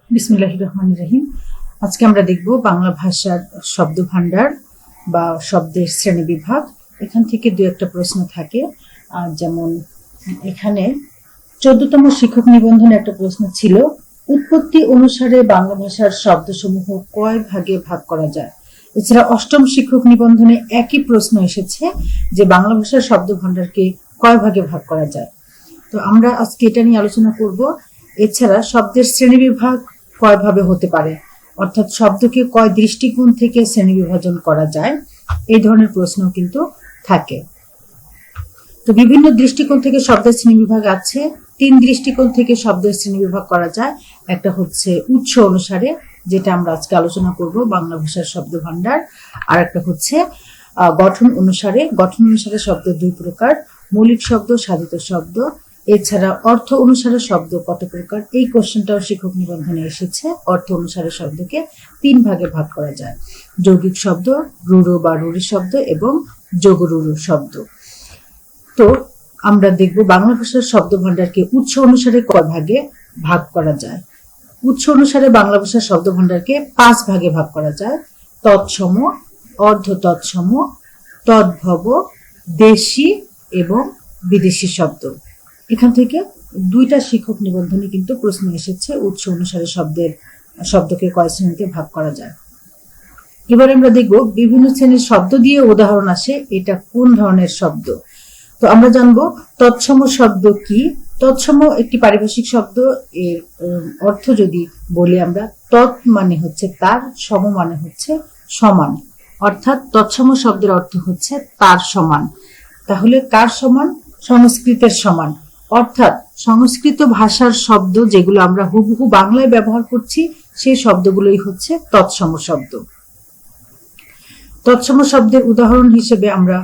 বিসমিল্লাহির রহমানির রহিম। আজকে আমরা দেখব বাংলা ভাষার শব্দ ভান্ডার বা শব্দের শ্রেণী বিভাগ। এখান থেকে দু একটা প্রশ্ন থাকে, যেমন এখানে 14তম শিক্ষক নিবন্ধনে একটা প্রশ্ন ছিল, উৎপত্তি অনুসারে বাংলা ভাষার শব্দসমূহ কয় ভাগে ভাগ করা যায়। এছাড়া 8ম শিক্ষক নিবন্ধনে একই প্রশ্ন এসেছে যে বাংলা ভাষার শব্দ ভান্ডারকে কয় ভাগে ভাগ করা যায়। তো আমরা আজকে এটা নিয়ে আলোচনা করব। এছাড়া শব্দের শ্রেণী বিভাগ কয় ভাবে হতে পারে, অর্থাৎ শব্দকে কয় দৃষ্টিকোণ থেকে শ্রেণী বিভাজন করা যায়, এই ধরনের প্রশ্ন কিন্তু থাকে। তো বিভিন্ন দৃষ্টিকোণ থেকে শব্দের শ্রেণী বিভাগ আছে। 3 দৃষ্টিকোণ থেকে শব্দের শ্রেণী বিভাগ করা যায়। একটা হচ্ছে উৎস অনুসারে, যেটা আমরা আজকে আলোচনা করব বাংলা ভাষার শব্দ ভান্ডার। আর একটা হচ্ছে গঠন অনুসারে। গঠন অনুসারে শব্দ 2 প্রকার, মৌলিক শব্দ, সাধিত শব্দ। এছাড়া অর্থ অনুসারে শব্দ কত প্রকার, এই কোশ্চেনটাও শিক্ষক নিবন্ধনে এসেছে। অর্থ অনুসারে শব্দকে 3 ভাগে ভাগ করা যায়, যৌগিক শব্দ, রূঢ় বা রূঢ়ী শব্দ এবং যোগরূঢ় শব্দ। তো আমরা দেখব বাংলা ভাষার শব্দ ভান্ডারকে উৎস অনুসারে কয় ভাগে ভাগ করা যায়। উৎস অনুসারে বাংলা ভাষার শব্দ ভান্ডারকে 5 ভাগে ভাগ করা যায়। তৎসম, অর্ধ তৎসম, তদ্ভব, দেশি এবং বিদেশি শব্দ। এখান থেকে 2টা শিক্ষক নিবন্ধনে কিন্তু প্রশ্ন এসেছে, উৎস অনুসারে শব্দকে কয় শ্রেণীতে ভাগ করা যায়। এবার আমরা দেখব বিভিন্ন শ্রেণীর শব্দ দিয়ে উদাহরণ আসে, এটা কোন ধরনের শব্দ। তো আমরা জানবো তৎসম শব্দ কি। তৎসম একটি পারিভাষিক শব্দ। এর অর্থ যদি বলি আমরা, তৎ মানে হচ্ছে তার, সম মানে হচ্ছে সমান, অর্থাৎ তৎসম শব্দের অর্থ হচ্ছে তার সমান। তাহলে কার সমান? সংস্কৃতের সমান, অর্থাৎ সংস্কৃত ভাষার শব্দ যেগুলো আমরা হুবহু বাংলায় ব্যবহার করছি, সেই শব্দগুলোই হচ্ছে তৎসম শব্দ। তৎসম শব্দের উদাহরণ হিসেবে আমরা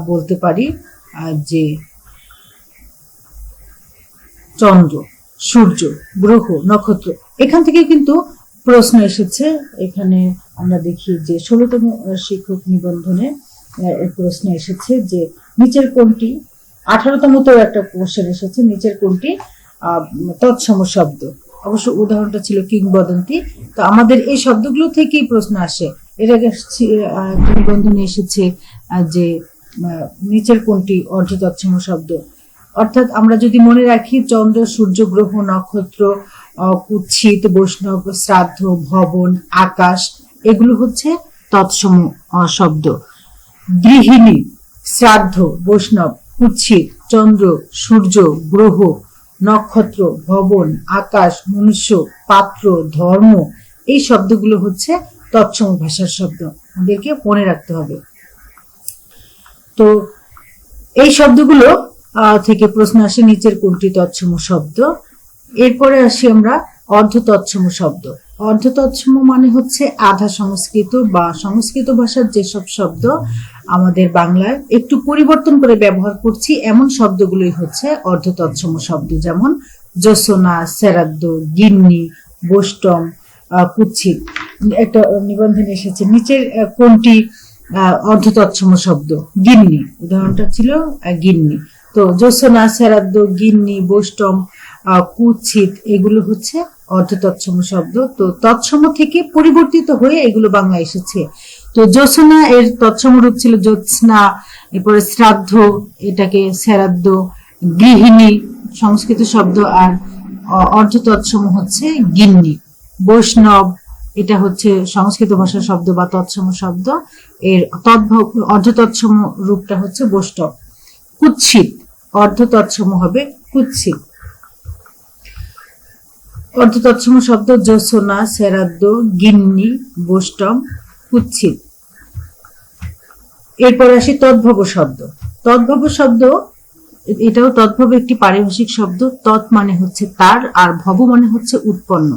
বলতে পারি যে চন্দ্র, সূর্য, গ্রহ, নক্ষত্র। এখান থেকে কিন্তু প্রশ্ন এসেছে। এখানে আমরা দেখি যে 16তম শিক্ষক নিবন্ধনে প্রশ্ন এসেছে যে নিচের কোনটি, 18তমতেও একটা কোশ্চেন এসেছে, নিচের কোনটি তৎসম শব্দ। অবশ্য উদাহরণটা ছিল কিংবদন্তি। তো আমাদের এই শব্দগুলো থেকেই প্রশ্ন আসে। এর আগে নিবন্ধনে এসেছে যে নিচের কোনটি অর্ধ তৎসম শব্দ। অর্থাৎ আমরা যদি মনে রাখি, চন্দ্র, সূর্য, গ্রহ, নক্ষত্র, কুৎসিত, বৈষ্ণব, শ্রাদ্ধ, ভবন, আকাশ, এগুলো হচ্ছে তৎসম শব্দ। গৃহিণী, শ্রাদ্ধ, বৈষ্ণব, কুৎসিত, চন্দ্র, সূর্য, গ্রহ, নক্ষত্র, ভবন, আকাশ, মনুষ্য, পাত্র, ধর্ম, এই শব্দগুলো হচ্ছে তৎসম ভাষার শব্দ। আমাদেরকে মনে রাখতে হবে। তো এই শব্দগুলো থেকে প্রশ্ন আসে, নিচের কোনটি তৎসম শব্দ। এরপরে আসি আমরা অর্ধ তৎসম শব্দ। অর্ধ তৎসম মানে হচ্ছে আধা সংস্কৃত বা সংস্কৃত ভাষার যেসব শব্দ আমাদের বাংলায় একটু পরিবর্তন করে ব্যবহার করছি, এমন শব্দগুলোই হচ্ছে অর্ধ তৎসম শব্দ। যেমন জ্যোৎস্না, শ্রাদ্ধ, গিন্নি, বোষ্টম, কুৎসিত। একটা নিবন্ধনে এসেছে নিচের কোনটি অর্ধ তৎসম শব্দ। গিন্নি, উদাহরণটা ছিল গিন্নি। তো জ্যোৎস্না, শ্রাদ্ধ, গিন্নি, বোষ্টম, কুৎসিত, এগুলো হচ্ছে অর্ধ তৎসম শব্দ। তো তৎসম থেকে পরিবর্তিত হয়ে এগুলো বাংলা এসেছে। তো জ্যোৎস্না এর তৎসম রূপ ছিল জ্যোৎস্না, এরপরে শ্রাদ্ধ, এটাকে শ্রাদ্ধ, গৃহিণী সংস্কৃত শব্দ, আর অর্ধ তৎসম হচ্ছে গিন্নি। বৈষ্ণব, এটা হচ্ছে সংস্কৃত ভাষার শব্দ বা তৎসম শব্দ, এর অর্ধ তৎসম রূপটা হচ্ছে বৈষ্ণব। কুৎসিত, অর্ধ তৎসম হবে কুৎসিত। অর্ধ তৎসম শব্দ জ্যোৎস্না, শ্রাদ্ধ, গিন্নি, বৈষ্ণব, কুৎসিত। এরপর আসি তদ্ভব শব্দ। তদ্ভব শব্দ, এটাও তদ্ভব একটি পারিভাষিক শব্দ। তৎ মানে হচ্ছে তার, আর ভব মানে হচ্ছে উৎপন্ন,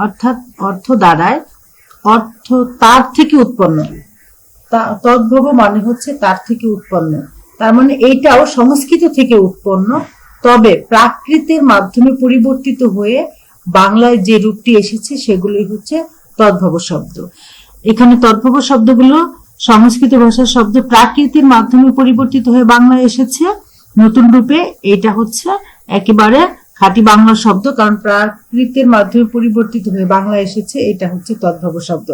অর্থাৎ অর্থ দাঁড়ায় অর্থ তার থেকে উৎপন্ন। তদ্ভব মানে হচ্ছে তার থেকে উৎপন্ন, তার মানে এইটাও সংস্কৃত থেকে উৎপন্ন, তবে প্রাকৃতের মাধ্যমে পরিবর্তিত হয়ে বাংলায় যে রূপটি এসেছে সেগুলোই হচ্ছে তদ্ভব শব্দ। এখানে তদ্ভব শব্দগুলো সংস্কৃত ভাষার শব্দ, প্রাকৃতের মাধ্যমে পরিবর্তিত হয়ে বাংলায় এসেছে নতুন রূপে। এটা হচ্ছে একেবারে খাঁটি বাংলা শব্দ, কারণ প্রাকৃতের মাধ্যমে পরিবর্তিত হয়ে বাংলা এসেছে, এটা হচ্ছে তদ্ভব শব্দ।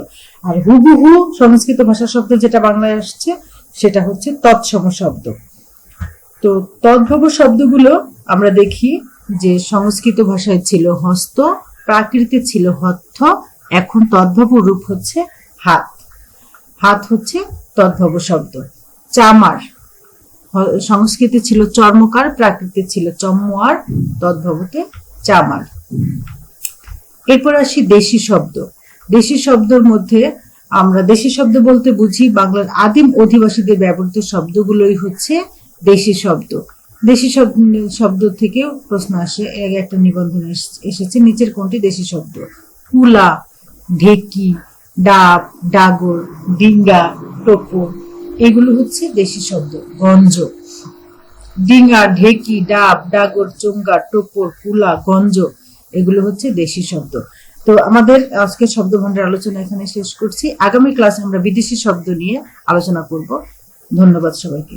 আর হুবহু সংস্কৃত ভাষা শব্দ যেটা বাংলায় আসছে সেটা হচ্ছে তৎসম শব্দ। তো তদ্ভব শব্দগুলো আমরা দেখি যে সংস্কৃত ভাষায় ছিল হস্ত, প্রাকৃতে ছিল হত্থ, এখন তদ্ভব রূপ হচ্ছে হাত। হাত হচ্ছে তদ্ভব শব্দ। চামার সংস্কৃতে ছিল চর্মকার, প্রাকৃতে ছিল চম্মুয়ার, তদ্ভবতে চামার। এরপর আসি দেশি শব্দ। দেশি শব্দের মধ্যে আমরা দেশি শব্দ বলতে বুঝি বাংলার আদিম অধিবাসীদের ব্যবহৃত শব্দগুলোই হচ্ছে দেশি শব্দ। দেশি শব্দ থেকেও প্রশ্ন আসে, এর আগে একটা নিবন্ধন এসেছে, নিচের কোনটি দেশি শব্দ? কুলা, ঢেকি, ডাব, ডাগর, ডিঙ্গা, টোপর, এগুলো হচ্ছে দেশি শব্দ। গঞ্জ, ডিঙ্গা, ঢেকি, ডাব, ডাগর, চোঙ্গা, টোপর, কুলা, গঞ্জ, এগুলো হচ্ছে দেশি শব্দ। তো আমাদের আজকে শব্দ ভান্ডার আলোচনা এখানে শেষ করছি। আগামী ক্লাসে আমরা বিদেশি শব্দ নিয়ে আলোচনা করব। ধন্যবাদ সবাইকে।